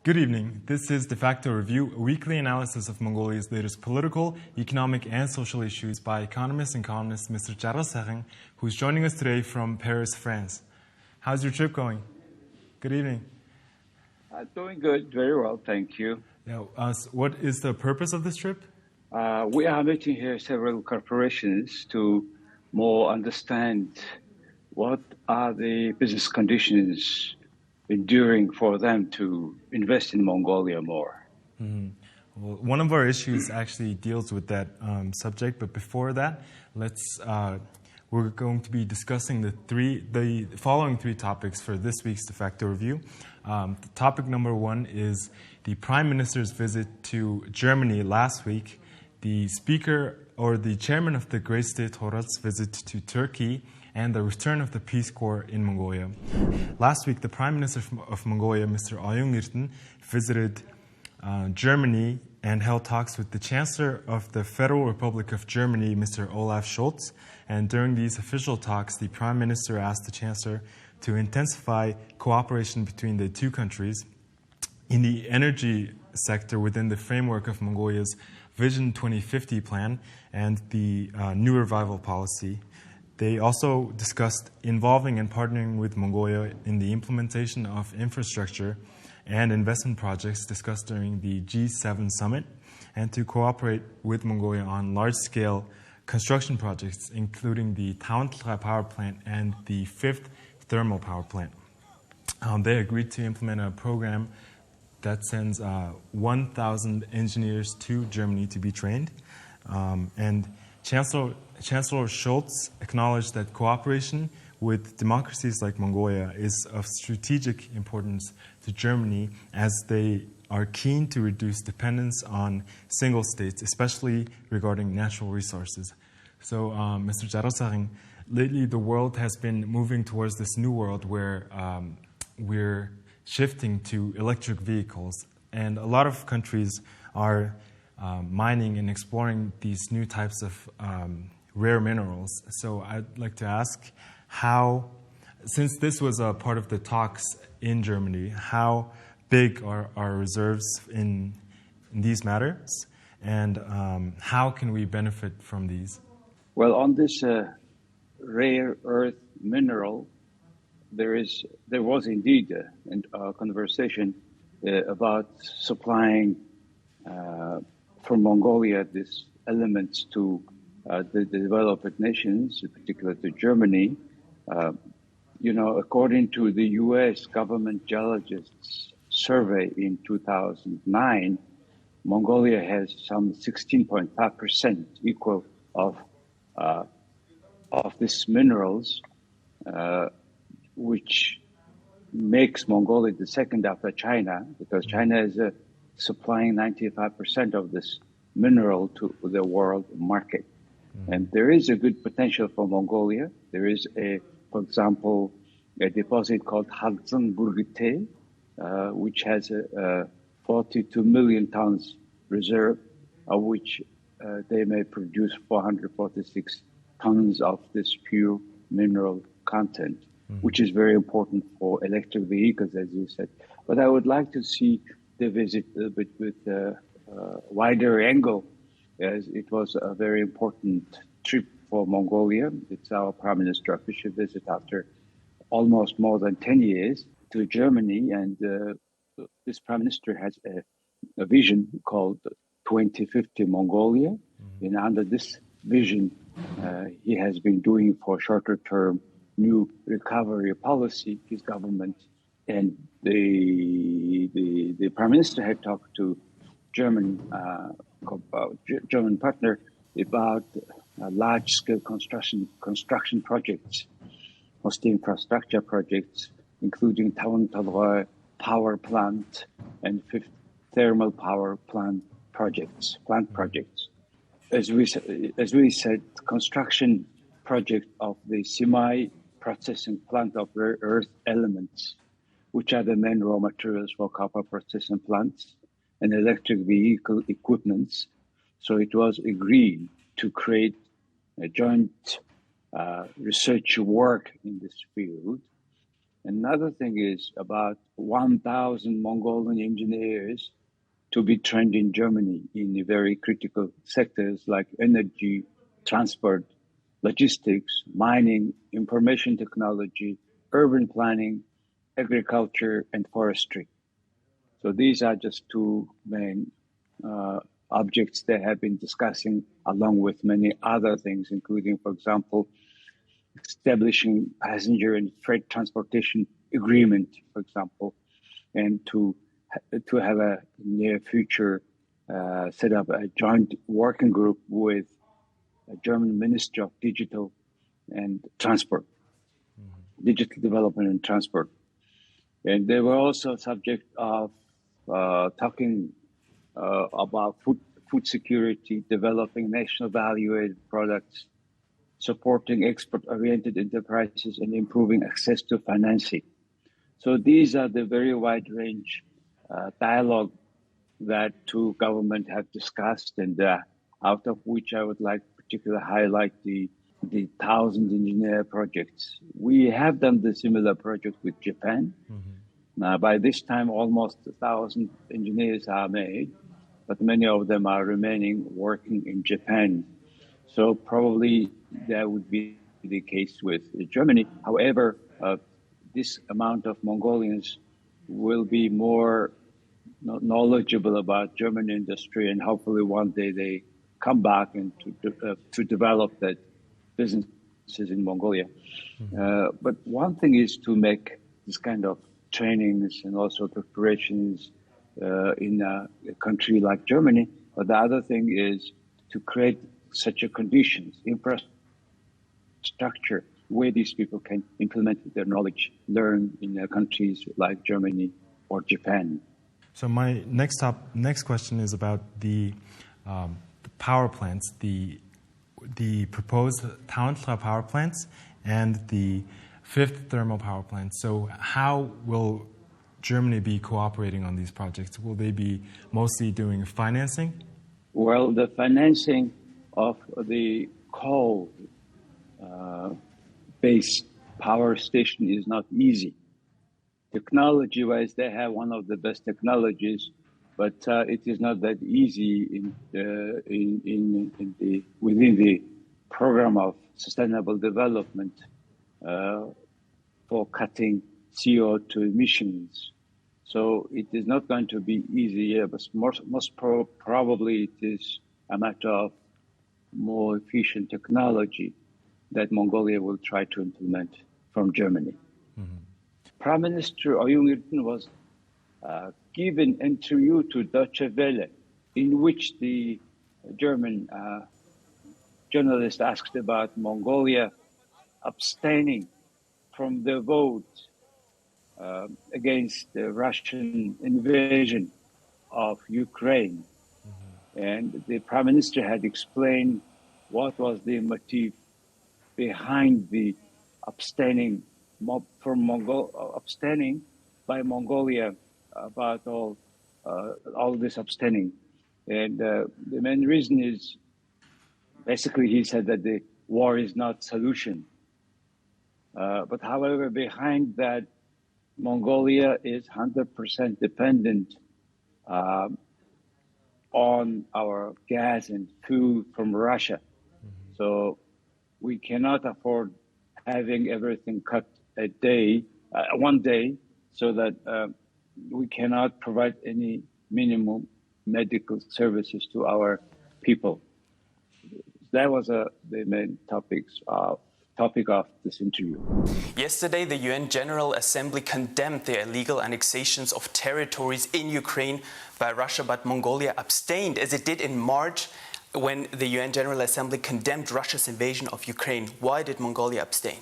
Good evening. This is Defacto Review, a weekly analysis of Mongolia's latest political, economic, and social issues by economist and columnist Mr. D.Jargalsaikhan, who is joining us today from Paris, France. How's your trip going? Good evening. Doing good, very well, thank you. Now, what is the purpose of this trip? We are meeting here several corporations to more understand what are the business conditions enduring for them to invest in Mongolia more. Mm-hmm. Well, one of our issues actually deals with that subject, but before that, we're going to be discussing the following three topics for this week's Defacto Review. Topic number one is the Prime Minister's visit to Germany last week, the Speaker or the Chairman of the Great State Khural's visit to Turkey, and the return of the Peace Corps in Mongolia. Last week, the Prime Minister of Mongolia, Mr. Oyunlirten, visited Germany and held talks with the Chancellor of the Federal Republic of Germany, Mr. Olaf Scholz. And during these official talks, the Prime Minister asked the Chancellor to intensify cooperation between the two countries in the energy sector within the framework of Mongolia's Vision 2050 plan and the New Revival policy. They also discussed involving and partnering with Mongolia in the implementation of infrastructure and investment projects discussed during the G7 summit, and to cooperate with Mongolia on large-scale construction projects, including the Tauntla power plant and the 5th thermal power plant. They agreed to implement a program that sends 1,000 engineers to Germany to be trained, and Chancellor Scholz acknowledged that cooperation with democracies like Mongolia is of strategic importance to Germany, as they are keen to reduce dependence on single states, especially regarding natural resources. So, Mr. D.Jargalsaikhan, lately the world has been moving towards this new world where we're shifting to electric vehicles, and a lot of countries are mining and exploring these new types of rare minerals. So I'd like to ask how, since this was a part of the talks in Germany, how big are our reserves in these matters, and how can we benefit from these? Well, on this rare earth mineral, there was indeed a conversation about supplying from Mongolia these elements to the developed nations, in particular to Germany. According to the U.S. government geologists' survey in 2009, Mongolia has some 16.5% equal of these minerals, which makes Mongolia the second after China, because China is supplying 95% of this mineral to the world market. And there is a good potential for Mongolia. There is, for example, a deposit called Hagzan Burgite, which has 42 million tons reserve, of which they may produce 446 tons of this pure mineral content, which is very important for electric vehicles, as you said. But I would like to see the visit a bit with a wider angle, as it was a very important trip for Mongolia. It's our Prime Minister official visit after almost more than 10 years to Germany, and this Prime Minister has a vision called 2050 Mongolia, and under this vision, he has been doing for shorter term new recovery policy, his government, and the Prime Minister had talked to German partner about large-scale construction projects, mostly infrastructure projects, including Tauntla power plant and 5th thermal power plant projects. As we said, construction project of the semi-processing plant of rare earth elements, which are the main raw materials for copper processing plants and electric vehicle equipments. So it was agreed to create a joint research work in this field Another thing is about 1,000 Mongolian engineers to be trained in Germany in very critical sectors like energy, transport, logistics, mining, information technology, urban planning, agriculture, and forestry. So these are just two main objects they have been discussing, along with many other things, including, for example, establishing passenger and freight transportation agreement, for example, and to have a near future set up a joint working group with the German Ministry of Digital and Transport, Digital Development and Transport. And they were also subject of talking about food security, developing national value-added products, supporting export-oriented enterprises, and improving access to financing. So these are the very wide range dialogue that two governments have discussed, and out of which I would like to particularly highlight the 1,000 engineer projects. We have done the similar project with Japan. Now, by this time, almost 1,000 engineers are made, but many of them are remaining working in Japan. So probably that would be the case with Germany. However, this amount of Mongolians will be more knowledgeable about German industry, and hopefully one day they come back and to develop that businesses in Mongolia. But one thing is to make this kind of trainings and also preparations in a country like Germany. But the other thing is to create such a conditions, infrastructure, where these people can implement their knowledge, learn in countries like Germany or Japan. So my next question is about the power plants, the proposed Tauentla power plants and the fifth thermal power plant. So how will Germany be cooperating on these projects? Will they be mostly doing financing? Well, the financing of the coal-based power station is not easy. Technology-wise, they have one of the best technologies, but it is not that easy within the program of sustainable development for cutting CO2 emissions. So it is not going to be easy, but most probably it is a matter of more efficient technology that Mongolia will try to implement from Germany. Prime Minister Oyun Iltin was given an interview to Deutsche Welle, in which the German journalist asked about Mongolia abstaining from the vote against the Russian invasion of Ukraine. And the Prime Minister had explained what was the motive behind the abstaining by Mongolia about all this abstaining. And the main reason is, basically he said that the war is not solution. But however, behind that, Mongolia is 100% dependent on our gas and food from Russia. So we cannot afford having everything cut one day, so that we cannot provide any minimum medical services to our people. That was the main topic of this interview. Yesterday, the UN General Assembly condemned the illegal annexations of territories in Ukraine by Russia, but Mongolia abstained, as it did in March when the UN General Assembly condemned Russia's invasion of Ukraine. Why did Mongolia abstain?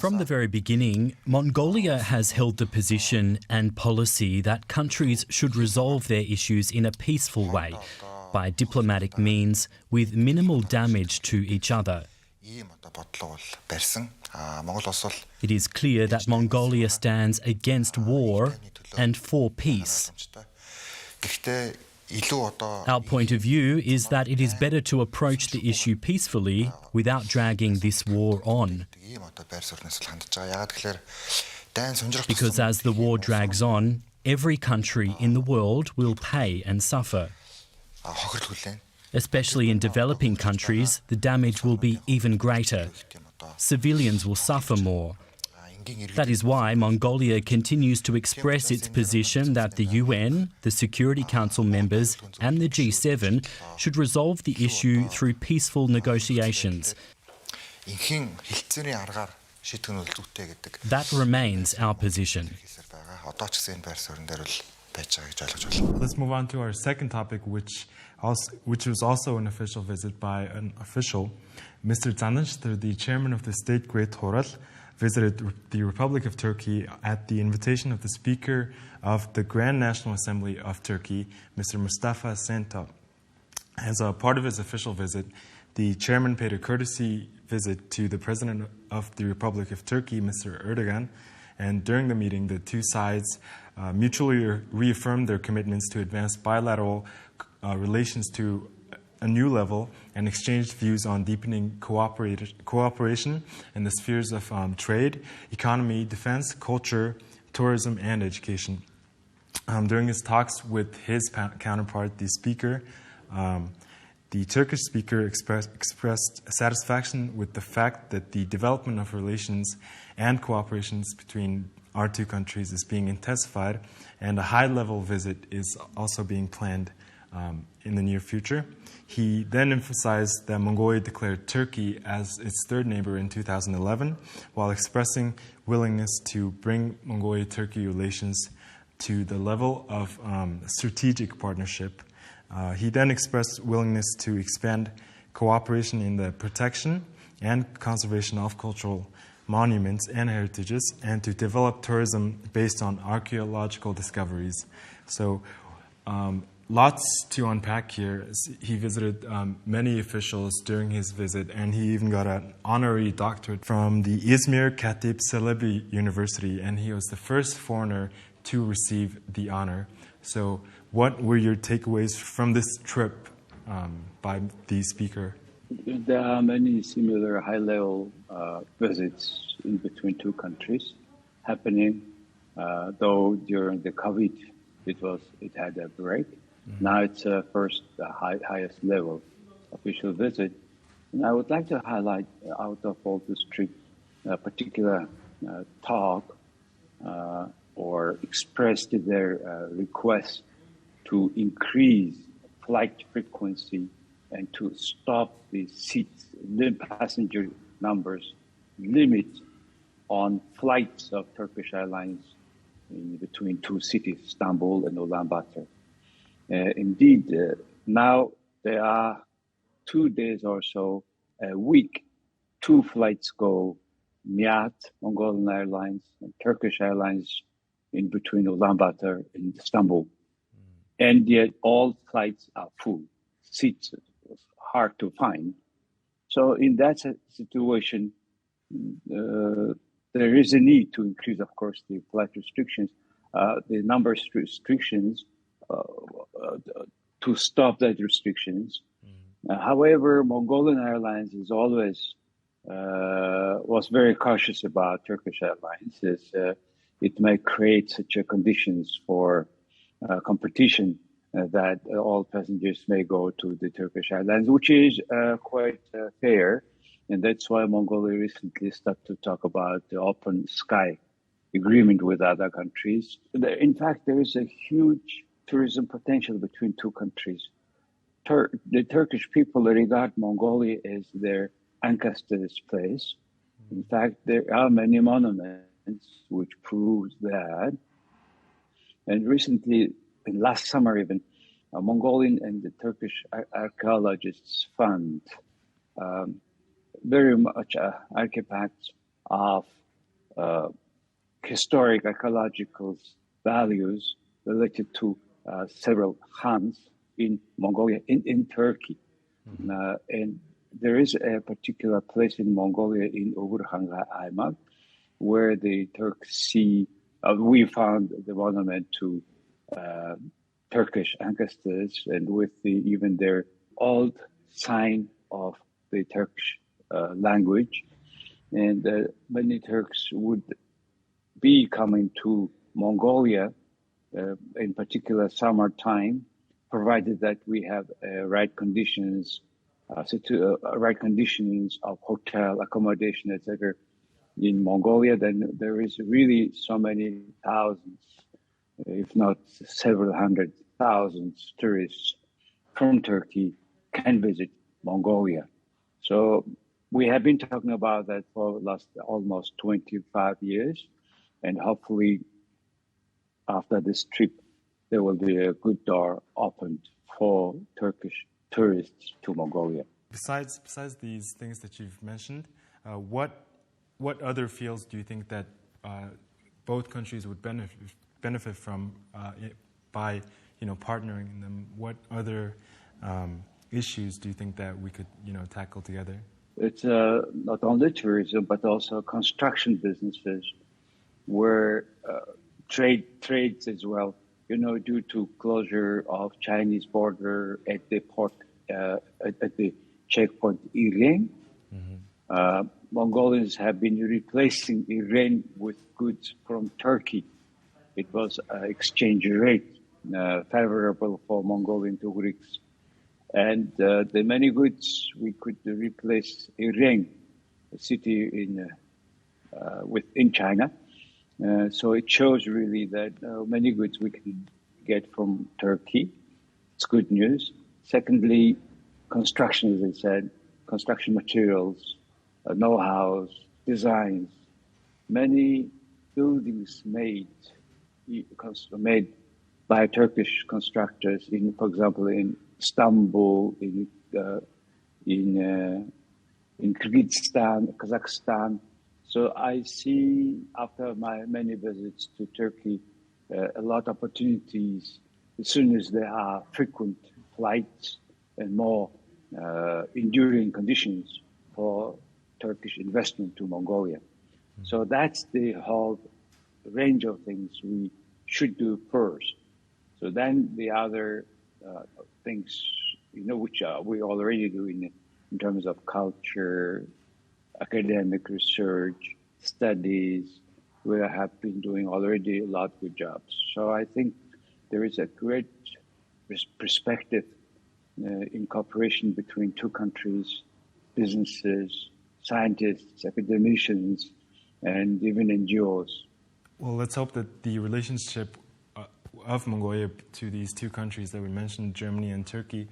From the very beginning, Mongolia has held the position and policy that countries should resolve their issues in a peaceful way, by diplomatic means, with minimal damage to each other. It is clear that Mongolia stands against war and for peace. Our point of view is that it is better to approach the issue peacefully without dragging this war on. Because as the war drags on, every country in the world will pay and suffer. Especially in developing countries, the damage will be even greater. Civilians will suffer more. That is why Mongolia continues to express its position that the UN, the Security Council members and the G7 should resolve the issue through peaceful negotiations. That remains our position. Let's move on to our second topic, which was also an official visit by an official. Mr. Tanıştır, the chairman of the state Great Khural, visited the Republic of Turkey at the invitation of the Speaker of the Grand National Assembly of Turkey, Mr. Mustafa Senta. As a part of his official visit, the chairman paid a courtesy visit to the President of the Republic of Turkey, Mr. Erdogan, and during the meeting, the two sides mutually reaffirmed their commitments to advance bilateral relations to a new level and exchanged views on deepening cooperation in the spheres of trade, economy, defense, culture, tourism, and education. During his talks with his counterpart, the speaker, the Turkish speaker expressed satisfaction with the fact that the development of relations and cooperations between our two countries is being intensified, and a high-level visit is also being planned in the near future. He then emphasized that Mongolia declared Turkey as its third neighbor in 2011, while expressing willingness to bring Mongolia-Turkey relations to the level of strategic partnership. He then expressed willingness to expand cooperation in the protection and conservation of cultural monuments and heritages, and to develop tourism based on archaeological discoveries. So, lots to unpack here. He visited many officials during his visit, and he even got an honorary doctorate from the Izmir Khatib Celebi University, and he was the first foreigner to receive the honor. So what were your takeaways from this trip by the speaker? There are many similar high-level visits in between two countries happening, though during the COVID it had a break. Now it's first the highest level official visit. And I would like to highlight out of all this trip a particular talk or expressed their request to increase flight frequency and to stop the seats, passenger numbers limit on flights of Turkish Airlines in between two cities, Istanbul and Ulaanbaatar. Indeed, now there are 2 days or so a week, 2 flights go Miat, Mongolian Airlines, and Turkish Airlines in between Ulaanbaatar and Istanbul. And yet all flights are full. Seats are hard to find. So in that situation, there is a need to increase, of course, the flight restrictions, the number of restrictions to stop that restrictions. However, Mongolian Airlines is always was very cautious about Turkish Airlines, as it may create such a conditions for competition that all passengers may go to the Turkish Airlines, which is quite fair. And that's why Mongolia recently started to talk about the open sky agreement with other countries. In fact, there is a huge tourism potential between two countries. The Turkish people regard Mongolia as their ancestors' place. In fact, there are many monuments which proves that. And recently, in last summer even, Mongolian and the Turkish archaeologists found very much artifacts of historic archaeological values related to several khans in Mongolia, in Turkey. And there is a particular place in Mongolia in Ogurhanga Aymak where the Turks see, we found the monument to Turkish ancestors and with even their old sign of the Turkish language. And many Turks would be coming to Mongolia, in particular summertime, provided that we have right conditions of hotel accommodation, etc. In Mongolia, then there is really so many thousands, if not several hundred thousands tourists from Turkey can visit Mongolia. So we have been talking about that for the last almost 25 years, and hopefully after this trip, there will be a good door opened for Turkish tourists to Mongolia. Besides these things that you've mentioned, what other fields do you think that both countries would benefit from by partnering in them? What other issues do you think that we could tackle together? It's not only tourism but also construction businesses, where trades as well. Due to closure of Chinese border at the port at the checkpoint Iran, Mongolians have been replacing Iran with goods from Turkey. It was exchange rate favorable for Mongolian tourists. And the many goods we could replace Iran, a city in China. So it shows really that many goods we can get from Turkey. It's good news. Secondly, construction, as I said, construction materials, know-hows, designs. Many buildings made by Turkish constructors, for example, in Istanbul, in Kyrgyzstan, Kazakhstan. So I see, after my many visits to Turkey, a lot of opportunities as soon as there are frequent flights and more enduring conditions for Turkish investment to Mongolia. So that's the whole range of things we should do first. So then the other things, which we already do in terms of culture, academic research, studies, we have been doing already a lot of good jobs. So I think there is a great perspective in cooperation between two countries, businesses, scientists, academicians, and even NGOs. Well, let's hope that the relationship of Mongolia to these two countries that we mentioned, Germany and Turkey,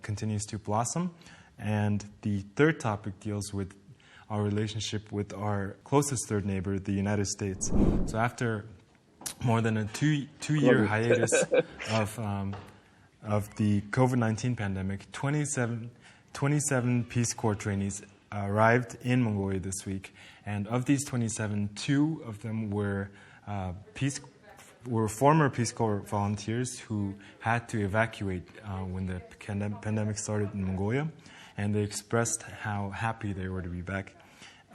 continues to blossom. And the third topic deals with our relationship with our closest third neighbor, the United States. So after more than a two-year hiatus of the COVID-19 pandemic, 27 Peace Corps trainees arrived in Mongolia this week. And of these 27, 2 of them were former Peace Corps volunteers who had to evacuate when the pandemic started in Mongolia. And they expressed how happy they were to be back.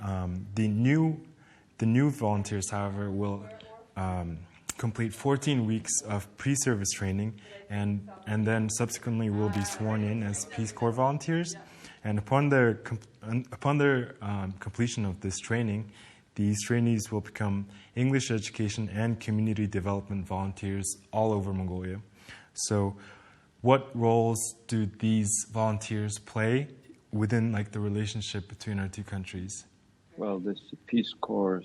The new volunteers, however, will complete 14 weeks of pre-service training, and then subsequently will be sworn in as Peace Corps volunteers. And upon their completion of this training, these trainees will become English education and community development volunteers all over Mongolia. So what roles do these volunteers play within the relationship between our two countries? Well, this Peace Corps,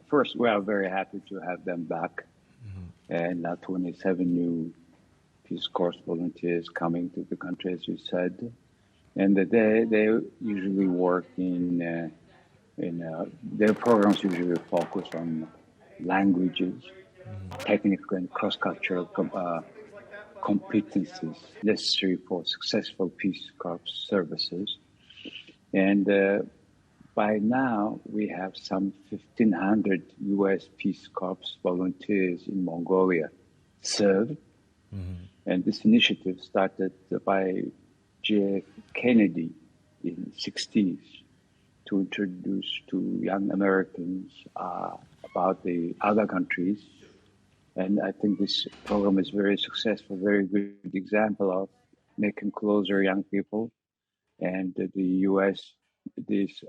first, we are very happy to have them back. And 27 new Peace Corps volunteers coming to the country, as you said. And they usually work in their programs usually focus on languages, technical and cross-cultural competencies necessary for successful Peace Corps services. And by now, we have some 1,500 U.S. Peace Corps volunteers in Mongolia served. And this initiative started by J. Kennedy in the 60s to introduce to young Americans about the other countries And I think this program is very successful, very good example of making closer young people. And the U.S., these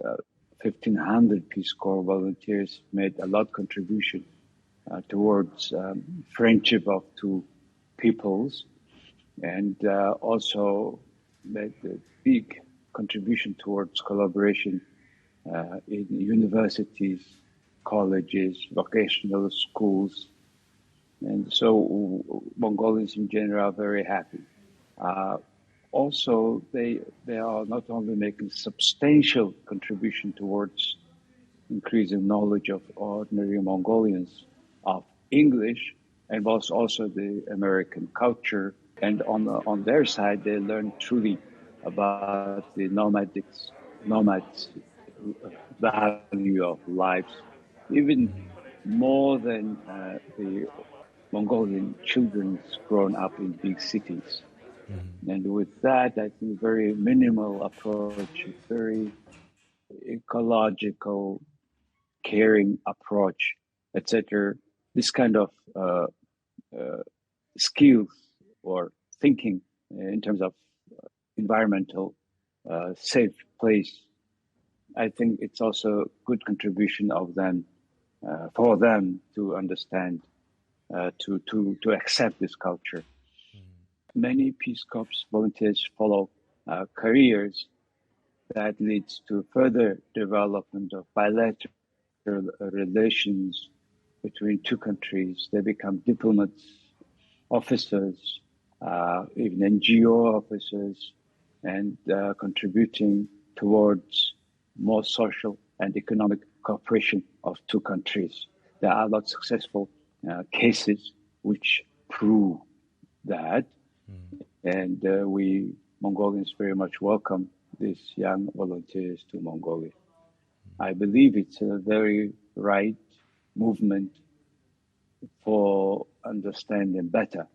1,500 Peace Corps volunteers made a lot contribution towards friendship of two peoples, and also made a big contribution towards collaboration in universities, colleges, vocational schools. And so Mongolians in general are very happy. Also, they are not only making substantial contribution towards increasing knowledge of ordinary Mongolians of English, and also the American culture. And on their side, they learn truly about the nomads' value of lives, even more than the Mongolian children grown up in big cities. And with that, I think very minimal approach, very ecological, caring approach, etc. This kind of skills or thinking in terms of environmental safe place, I think it's also good contribution of them for them to understand, to accept this culture. Many Peace Corps volunteers follow careers that leads to further development of bilateral relations between two countries. They become diplomats, officers, even NGO officers, and contributing towards more social and economic cooperation of two countries. There are a lot of successful cases which prove that. And we Mongolians very much welcome these young volunteers to Mongolia. I believe it's a very right movement for understanding better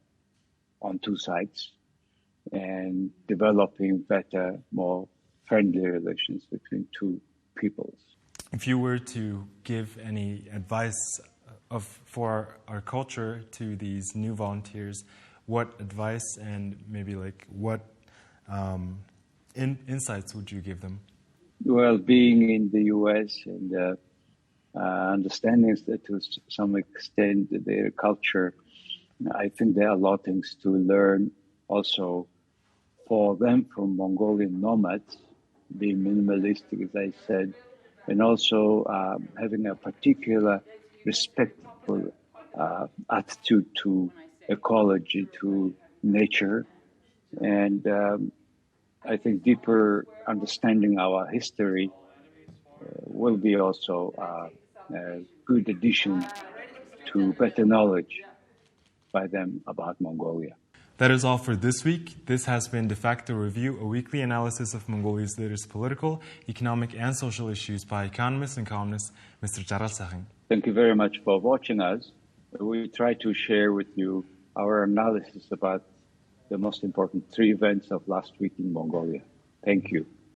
on two sides and developing better, more friendly relations between two peoples. If you were to give any advice for our culture to these new volunteers, what advice and maybe what insights would you give them? Well, being in the U.S. and understanding that to some extent their culture, I think there are a lot of things to learn also for them from Mongolian nomads, being minimalistic, as I said, and also having a particular respectful attitude to ecology, to nature, and I think deeper understanding our history will be also a good addition to better knowledge by them about Mongolia. That is all for this week. This has been Defacto Review, a weekly analysis of Mongolia's latest political, economic, and social issues by economist and columnist Mr. D.Jargalsaikhan. Thank you very much for watching us. We try to share with you our analysis about the most important three events of last week in Mongolia. Thank you.